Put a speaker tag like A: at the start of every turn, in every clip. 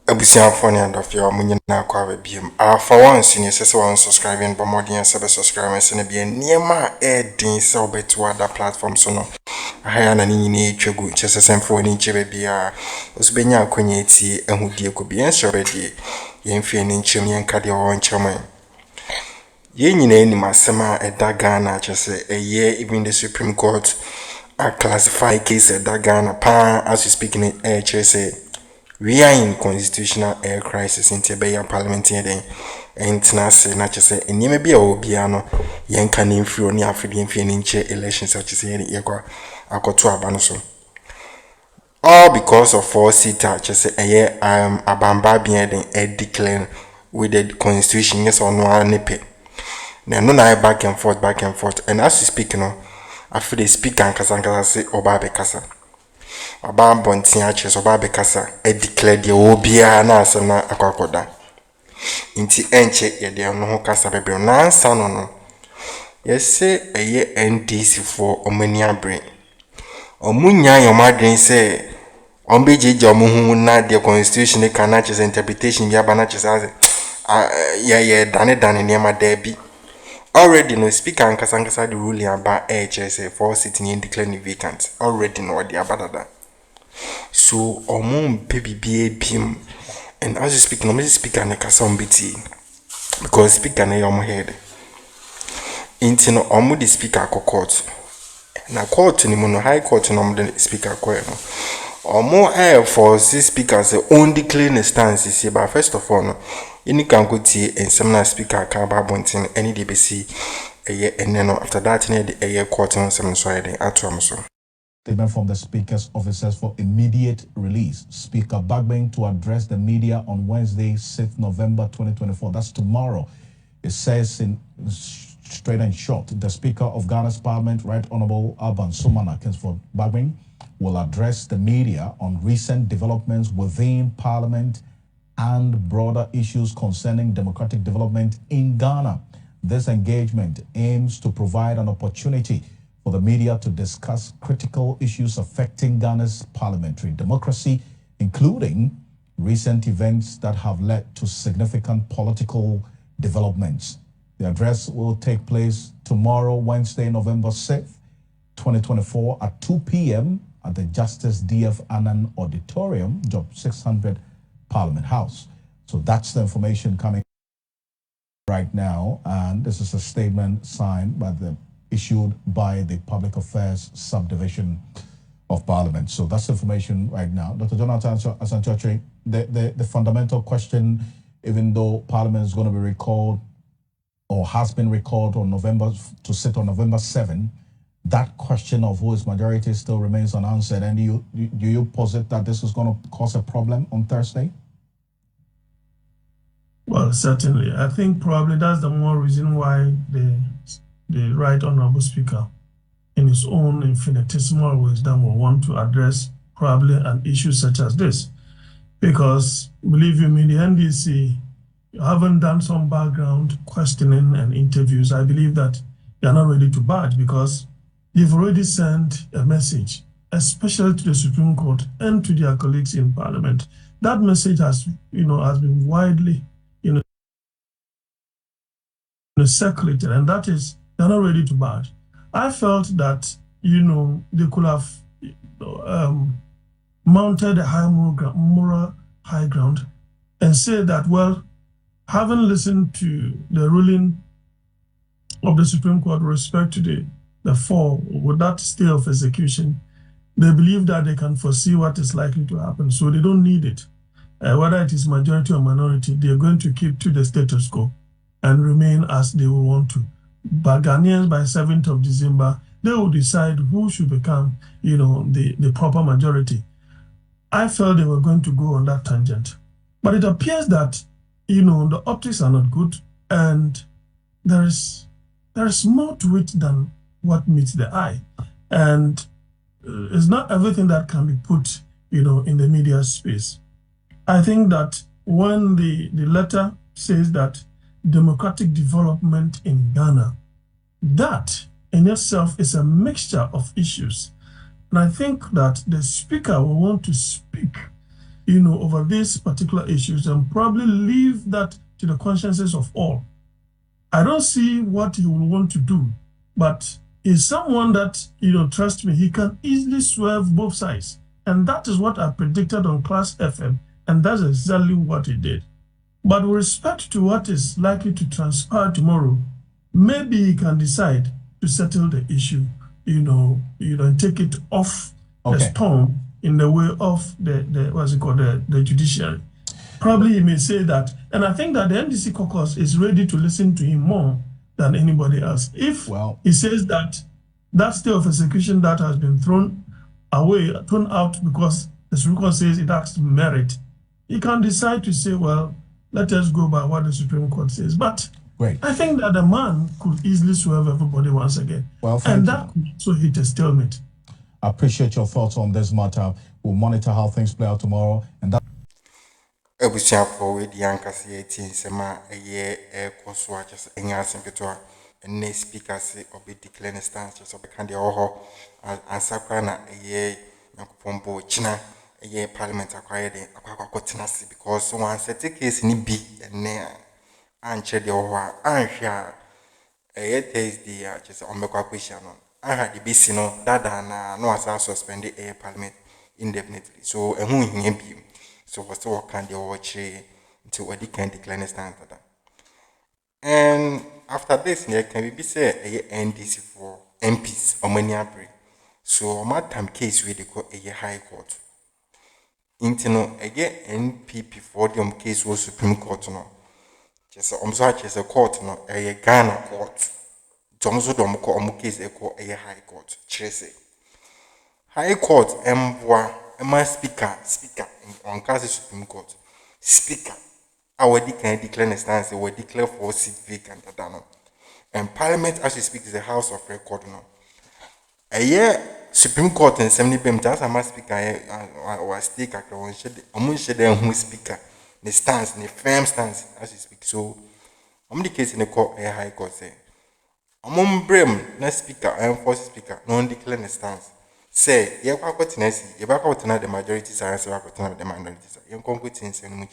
A: Abusia phone and of your money na kwa BM. For once in your one subscribing but more than subscribers and be near my adding so to other platforms so no. I had an in chegu just as phone in Chebia was benya quinity and who dear could be answered already. Yen feeling chimney and cardio on chairman. Yen in my summer at Dagana just a year even the Supreme Court I classify case at Dagana pa as you speaking in HSA. We are in constitutional air crisis in Tebea Parliamentary and Tenase, not just say, and you may be a Obiano, Yankan influ on the African Fininche elections such as any Equa Akotua Banoso. All because of 4-seater, just say a year a Bambabian and declare with the constitution, yes or no, nipe. Then no, I back and forth, and as you speak, I feel they speak and Casanca say, Obabe Casa. Aba bontin aches oba bekasa e declare de obia na asem na akwakoda nti enche ye de no ho kasa bebe na ansa no yese eye NDC for omani abre omunya yomadwen se ombejeje omuhu na the constitution can na chese interpretation ya ba na chese ye dane niema da bi already no speaker and kasankasa the ruling about HSA for sitting in declaring vacant already no the abadada. So baby bim and as you speak, no speaker and kasam biti because speaker na your head. Intino the speaker court. Na court ni mono high court no the speaker ko no. Air for this speaker say only clean stance is but first of all no any can go tie and some speaker ka ba bontin any DBC and then after that a court on some so atom so.
B: Statement from the Speaker's officers for immediate release. Speaker Bagbin to address the media on Wednesday, 6th November 2024. That's tomorrow. It says in straight and short, the Speaker of Ghana's Parliament, Right Honorable Alban Sumana Kingsford Bagbin, will address the media on recent developments within Parliament and broader issues concerning democratic development in Ghana. This engagement aims to provide an opportunity for the media to discuss critical issues affecting Ghana's parliamentary democracy, including recent events that have led to significant political developments. The address will take place tomorrow, Wednesday, November 6th, 2024 at 2 p.m. at the Justice D.F. Annan Auditorium, Job 600, Parliament House. So that's the information coming right now, and this is a statement signed by issued by the Public Affairs Subdivision of Parliament. So that's information right now. Dr. Jonathan Asanchoche, the fundamental question, even though Parliament is going to be recalled or has been recalled on to sit on November 7, that question of who is majority still remains unanswered. And do you posit that this is going to cause a problem on Thursday?
C: Well, certainly. I think probably that's the more reason why the Right Honorable Speaker, in his own infinitesimal wisdom, will want to address probably an issue such as this. Because, believe you me, the NDC haven't done some background questioning and interviews. I believe that they are not ready to budge because they've already sent a message, especially to the Supreme Court and to their colleagues in Parliament. That message has been widely, circulated, and that is they're not ready to budge. I felt that, they could have mounted a high moral high ground and say that, well, having listened to the ruling of the Supreme Court with respect to the fall with that stay of execution, they believe that they can foresee what is likely to happen, so they don't need it. Whether it is majority or minority, they are going to keep to the status quo and remain as they will want to. But Ghanaians, by 7th of December, they will decide who should become, the proper majority. I felt they were going to go on that tangent. But it appears that, the optics are not good, and there is more to it than what meets the eye. And it's not everything that can be put, in the media space. I think that when the letter says that democratic development in Ghana, that in itself is a mixture of issues. And I think that the speaker will want to speak over these particular issues and probably leave that to the consciences of all. I don't see what he will want to do, but is someone that, trust me, he can easily swerve both sides. And that is what I predicted on Class FM, and that's exactly what he did. But with respect to what is likely to transpire tomorrow, maybe he can decide to settle the issue, and take it off the storm in the way of the judiciary. Probably he may say that, and I think that the NDC caucus is ready to listen to him more than anybody else. If he says that stay of execution that has been thrown out because the Supreme Court says it lacks merit, he can decide to say, well, let us go by what the Supreme Court says. But I think that the man could easily swerve everybody once again. And that could also hit a stalemate.
B: I appreciate your thoughts on this matter. We'll monitor how things play out tomorrow. And that
A: for with the anchors 18 sema a year air course watches in your simpetor and nay speakers of the declaring stances of the candy or and Sakrana a year Pombo China a year Parliament acquired a Quacotinasi because one set a case in B and near and Chedi or and share a year taste the just on the question. I had the Bissino that no as suspended a Parliament indefinitely. So a moon in beam. So for still can they watch until what they can declare stand. And after this, there can be say a NDC for MPs or many abri. So my time case where they go a high court. Intino again NPP for them case was Supreme Court no. Just a court no a Ghana court. Tomzo domko case a high court. Chese. High court my speaker on Kesi Supreme Court. Speaker, our can declare a stance, we declare for seat vacant. And Parliament, as we speak, is the House of Record. A year Supreme Court and 70 PM, that's a speaker or speaker, who speaker, the stance, the firm stance as we speak. So, the case in the court, a high court say, among Brim, no speaker, and force speaker, non declaring a stance. Say, you have got Tennessee, you have got the majority science, you have got the minorities. You competence and much.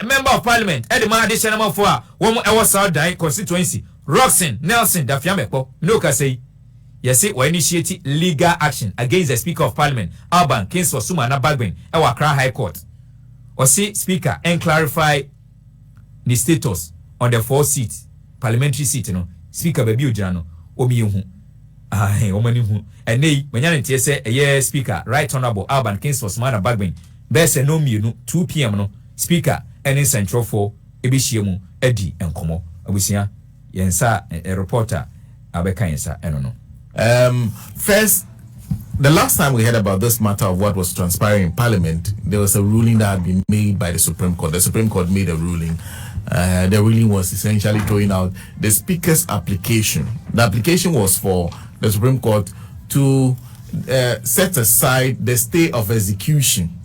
D: Member of Parliament, Edema additional for one hour South Die constituency, Roxon Nelson, Dafiamepo, Noka say, yes, we initiate legal action against the Speaker of Parliament, Alban Kings for Suma na Bagbin, our Accra High Court. Or see Speaker and clarify the status on the 4 seats, parliamentary seat, Speaker Baby Ujano, Omiyu. And nay, when you say a year Speaker, Right Honorable Alban Kings for Suma na Bagbin, best no mu 2 PM no Speaker and in Central for Ebishiemu, Eddie and Como. Abusia, Yensa, a reporter, Abeka Yensa, I don't know.
E: First, the last time we heard about this matter of what was transpiring in Parliament, there was a ruling that had been made by the Supreme Court. The Supreme Court made a ruling. The ruling was essentially throwing out the Speaker's application. The application was for the Supreme Court to set aside the stay of execution.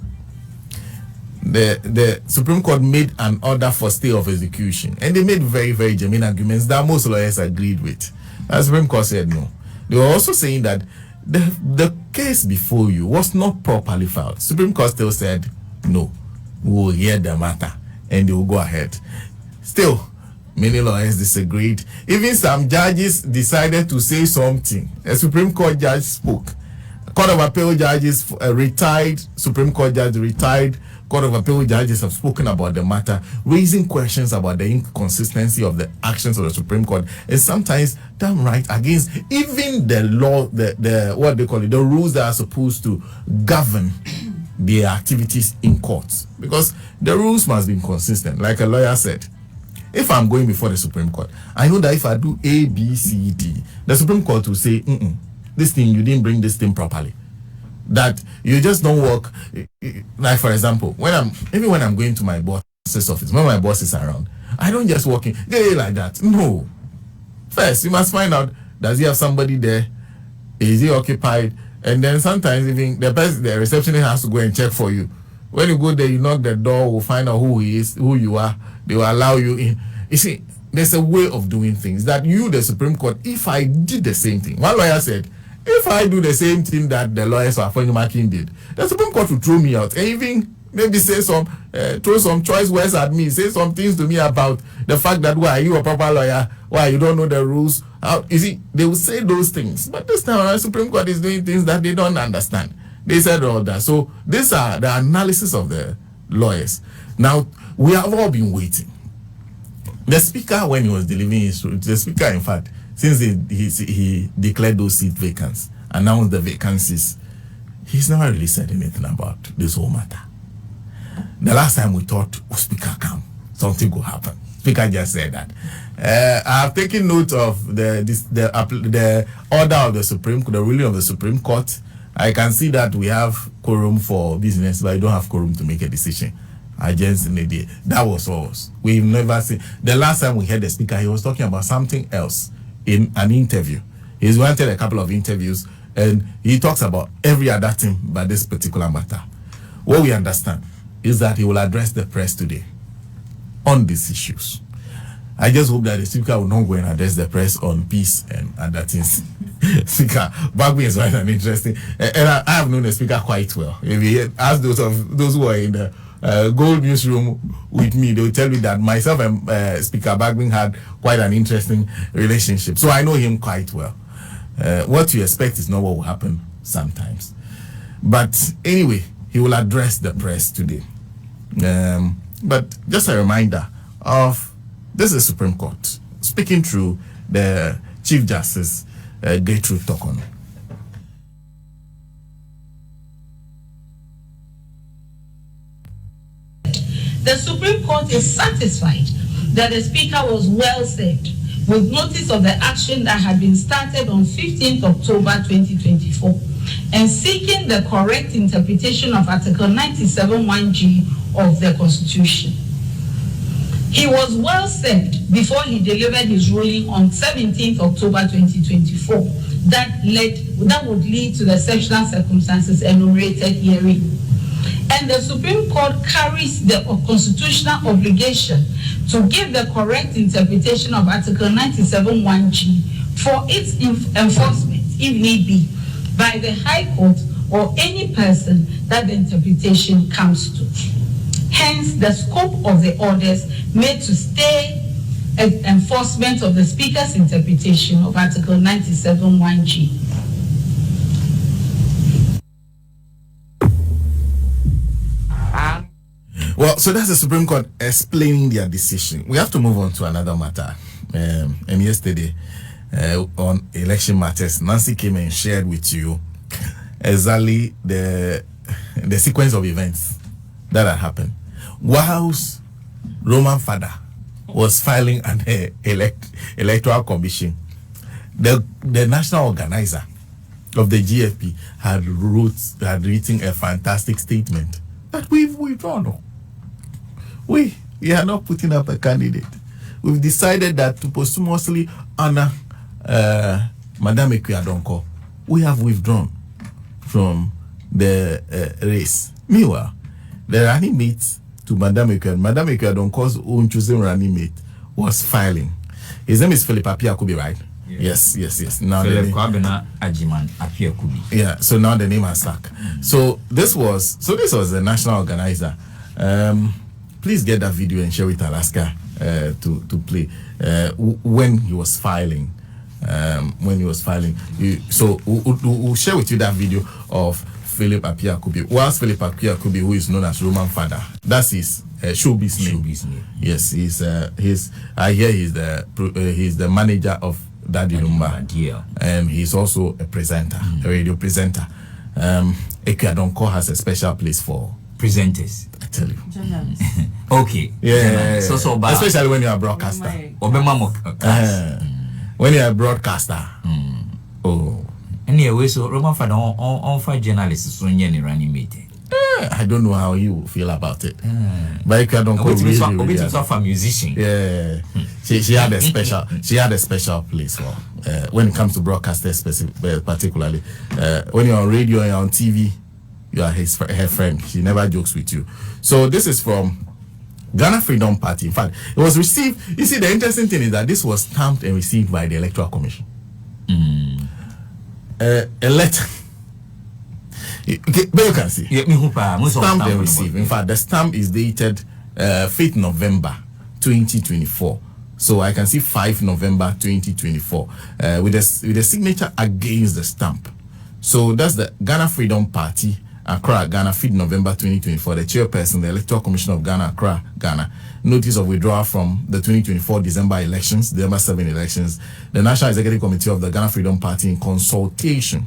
E: The Supreme Court made an order for stay of execution, and they made very, very genuine arguments that most lawyers agreed with. The Supreme Court said no. They were also saying that the case before you was not properly filed. Supreme Court still said no, we will hear the matter and they will go ahead. Still, many lawyers disagreed. Even some judges decided to say something. A Supreme Court judge spoke. Court of Appeal judges retired. Supreme Court judge retired. Court of Appeal judges have spoken about the matter, raising questions about the inconsistency of the actions of the Supreme Court, and sometimes downright against even the law, the what they call it, the rules that are supposed to govern their activities in courts. Because the rules must be consistent. Like a lawyer said, if I'm going before the Supreme Court, I know that if I do A, B, C, D, the Supreme Court will say, this thing, you didn't bring this thing properly. That you just don't work. Like, for example, when I'm going to my boss's office, when my boss is around, I don't just walk in like that. No. First, you must find out, does he have somebody there? Is he occupied? And then sometimes even the receptionist has to go and check for you. When you go there, you knock the door, will find out who he is, who you are. They will allow you in. You see, there's a way of doing things that you, the Supreme Court, if I did the same thing. One lawyer said, if I do the same thing that the lawyers for Afenyomakin did, the Supreme Court will throw me out and even maybe say throw some choice words at me, say some things to me about the fact that why are you a proper lawyer, why you don't know the rules. You see, they will say those things, but this time the Supreme Court is doing things that they don't understand. They said all that. So these are the analysis of the lawyers. Now we have all been waiting. The speaker, when he was delivering his speech, the speaker, in fact, since he declared those seat vacants, announced the vacancies, he's never really said anything about this whole matter. The last time we thought, speaker come, something will happen. Speaker just said that. I have taken note of the order of the Supreme Court, the ruling of the Supreme Court. I can see that we have quorum for business, but I don't have quorum to make a decision. I just in the day. That was us. We've never seen. The last time we heard the speaker, he was talking about something else in an interview. He's wanted a couple of interviews, and he talks about every other thing but this particular matter. What we understand is that he will address the press today on these issues. I just hope that the speaker will not go and address the press on peace and other things. Speaker Bagbin is quite an interesting, and I have known the speaker quite well. If you ask those who are in the Gold newsroom with me, they will tell me that myself and Speaker Bagbin had quite an interesting relationship. So I know him quite well. What you expect is not what will happen sometimes. But anyway, he will address the press today. But just a reminder of this is Supreme Court speaking through the Chief Justice Gertrude Tokon.
F: The Supreme Court is satisfied that the Speaker was well served with notice of the action that had been started on 15th October 2024 and seeking the correct interpretation of Article 97(1)(g) of the Constitution. He was well served before he delivered his ruling on 17th October 2024 that would lead to the exceptional circumstances enumerated herein. And the Supreme Court carries the constitutional obligation to give the correct interpretation of Article 97(1)(g) for its enforcement, if need be, by the High Court or any person that the interpretation comes to. Hence, the scope of the orders made to stay enforcement of the Speaker's interpretation of Article 97(1)(g).
E: Well, so that's the Supreme Court explaining their decision. We have to move on to another matter. And yesterday, on election matters, Nancy came and shared with you exactly the sequence of events that had happened. Whilst Roman Father was filing an electoral commission, the national organizer of the GFP had written a fantastic statement that we've withdrawn. We are not putting up a candidate. We've decided that to posthumously honor Madame Ekwe-Adonko, we have withdrawn from the race. Meanwhile, the running mate to Madame Ekwe-Adonko's own chosen running mate was filing. His name is Philip Appiah-Kubi, right? Yes. Now Philip
D: Appiah-Kubi.
E: Yeah. So now the name has stuck. So this was the national organizer. Please get that video and share with Alaska to play when he was filing. We'll share with you that video of Philip Appiah-Kubi. Whilst Philip Appiah-Kubi, who is known as Roman Father, that's his showbiz name. Yes, he's the manager of Daddy Lumba, and he's also a presenter, a radio presenter. Ekwe-Adonko has a special place for
D: presenters.
E: I tell you.
G: Journalists.
D: Okay.
E: Yeah.
D: So
E: especially when you're a broadcaster. When you're a broadcaster. Oh.
D: Anyway, so Roman Father on for journalists so running meeting.
E: I don't know how you feel about it. But Ekwe-Adonko
D: a musician.
E: Yeah. She had a special place for when it comes to broadcasters particularly. When you're on radio and you're on TV, you are her friend. She never jokes with you. So this is from Ghana Freedom Party. In fact, it was received. You see, the interesting thing is that this was stamped and received by the Electoral Commission. a letter. Okay, but you can see. Stamp they receive. In fact, the stamp is dated 5th November 2024. So I can see 5 November 2024 with a signature against the stamp. So that's the Ghana Freedom Party, Accra, Ghana, 5th November 2024. The chairperson, the Electoral Commission of Ghana, Accra, Ghana. Notice of withdrawal from the 2024 December elections, December 7 elections. The National Executive Committee of the Ghana Freedom Party, in consultation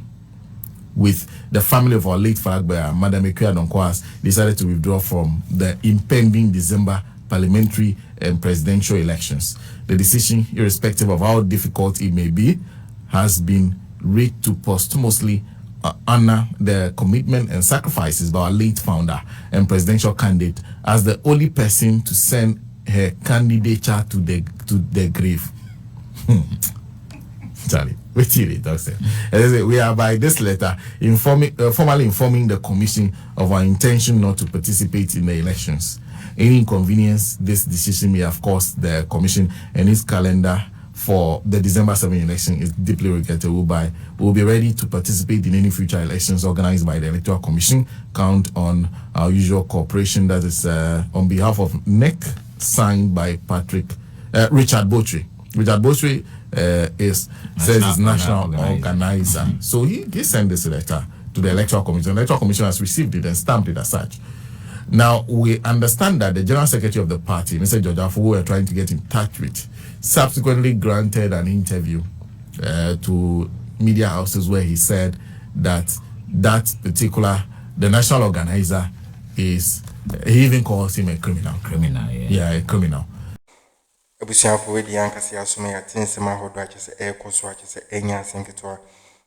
E: with the family of our late flag bearer, Madam Couṛt Donkwas, decided to withdraw from the impending December parliamentary and presidential elections. The decision, irrespective of how difficult it may be, has been read to posthumously honor the commitment and sacrifices by our late founder and presidential candidate as the only person to send her candidature to the grave. Charlie, wait till it does. We are by this letter formally informing the commission of our intention not to participate in the elections. Any inconvenience this decision may have caused the commission and its calendar for the December 7 election is deeply regrettable. We'll be ready to participate in any future elections organized by the Electoral Commission. Count on our usual cooperation. That is on behalf of NEC, signed by Richard Botry. Richard Botry says he's national organizer. So he sent this letter to the Electoral Commission. The Electoral Commission has received it and stamped it as such. Now, we understand that the General Secretary of the party, Mr. George Afo, who we're trying to get in touch with, subsequently granted an interview to media houses where he said that the national organizer is, he even calls him a criminal. Yeah, a criminal.
A: Ebusiafo we di ankase asome ya tinsema hodo achese ekoso achese enya asenketwa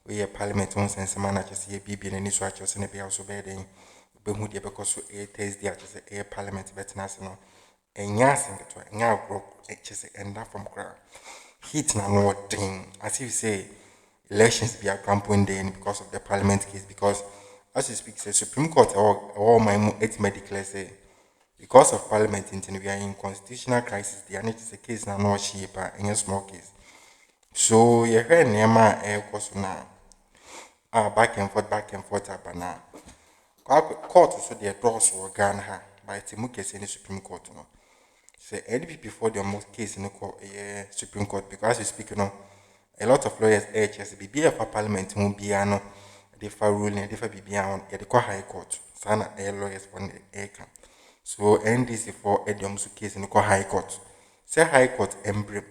A: we parliament on sensema na achese ye bibi na niso achese ne bia so beden behu de bekoso Thursday achese parliament betinase no enya asenketwa enya agro achese enda from Couṛt hit na no thing as if say elections be a campaign day because of the parliament case, because as you speak say Supreme Court or my ultimate declare say because of parliament we are in constitutional crisis. The annex is a case now no shape in a small case. So you heard Nema course now back and forth up now. Court also the doors were Ghana by Kesi in the Supreme Court. No. Say NDP before the most case in the Supreme Court, because you speak a lot of lawyers HSBB for parliament won't be no different ruling and different BB on the High Court. Sana lawyers for the air camp. So NDC for Ediom's case in the High Court. Say High Court emblem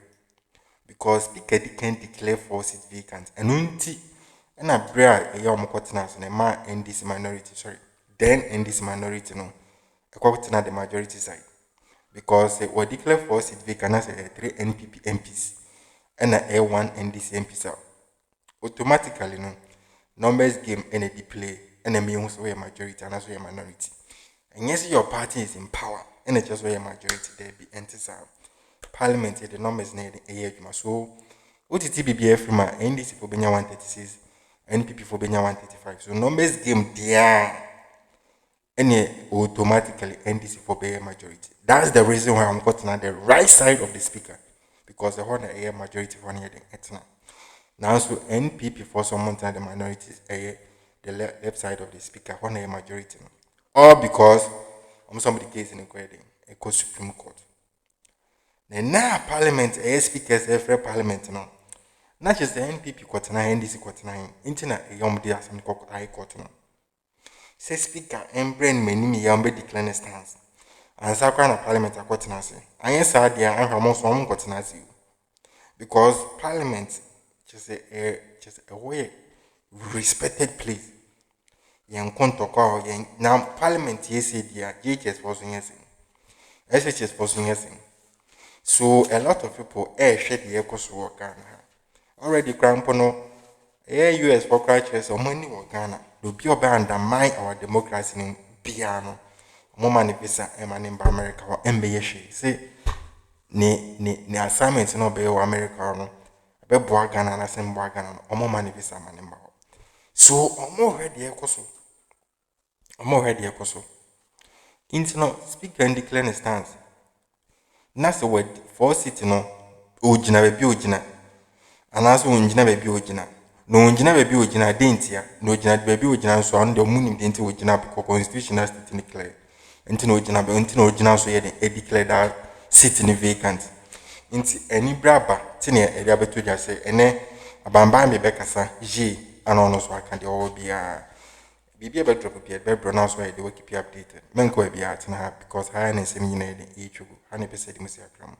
A: because Speaker can declare 4 seats vacant. And unti and a bra a young courtness and a man NDC minority, then NDC minority no a court the majority side. Because they were declare 4 seats vacant as 3 NPP MPs and a A1 NDC MPs out. Automatically no numbers game and a play and a means way a majority and as a minority. And yes, your party is in power, and it's just where a majority there be enters parliament. The numbers need a year. So, what is TBBF from NDC for Benya 136, NPP for Benya 135? So, numbers game there, and automatically NDC for Benya majority. That's the reason why I'm cutting on the right side of the speaker, because the whole a majority for near the etna. Now, so NPP for someone the minorities, the left side of the speaker, one a majority. Or because somebody case in a Supreme Court. Then now Parliament, speakers, every Parliament now. Not just the NPP Court 9, NDC Court 9, Internet a young dear some High Court now. Say Speaker and brain many young declare stance. And Sakana Parliament a Court Nasi. I answer dear and almost one Court Nasi. Because Parliament just a way respected place. Young Contoko, now Parliament, yes, dear, JHS was yes, SHS was yes. So a lot of people shed the echoes work already Crampono, US for crutches or money or Ghana, do be undermine our democracy in piano, more manifesta emanating by America or MBA. Say, ne assignments no be America or be Ghana and same Ghana or more manifesta manimba. So, I'm more ready echoes. Internal speaker and declare a stance. That's the word for sitting on Ojina baby Ojina. And as Ojina baby Ojina. no onyina baby onyina dentia no onyina baby onyina so an de munim denti onyina because constitutional state ni clear enti no onyina so ye de declare that seat ni vacant enti any braba ti ne e dia beto dia say ene abamba me bekasa je ana ono so aka de o bia bibia be drop bia be bro na so e de keep you updated menko e bia tina because high na sem nyina e de e chugu ana be say di musi Akroma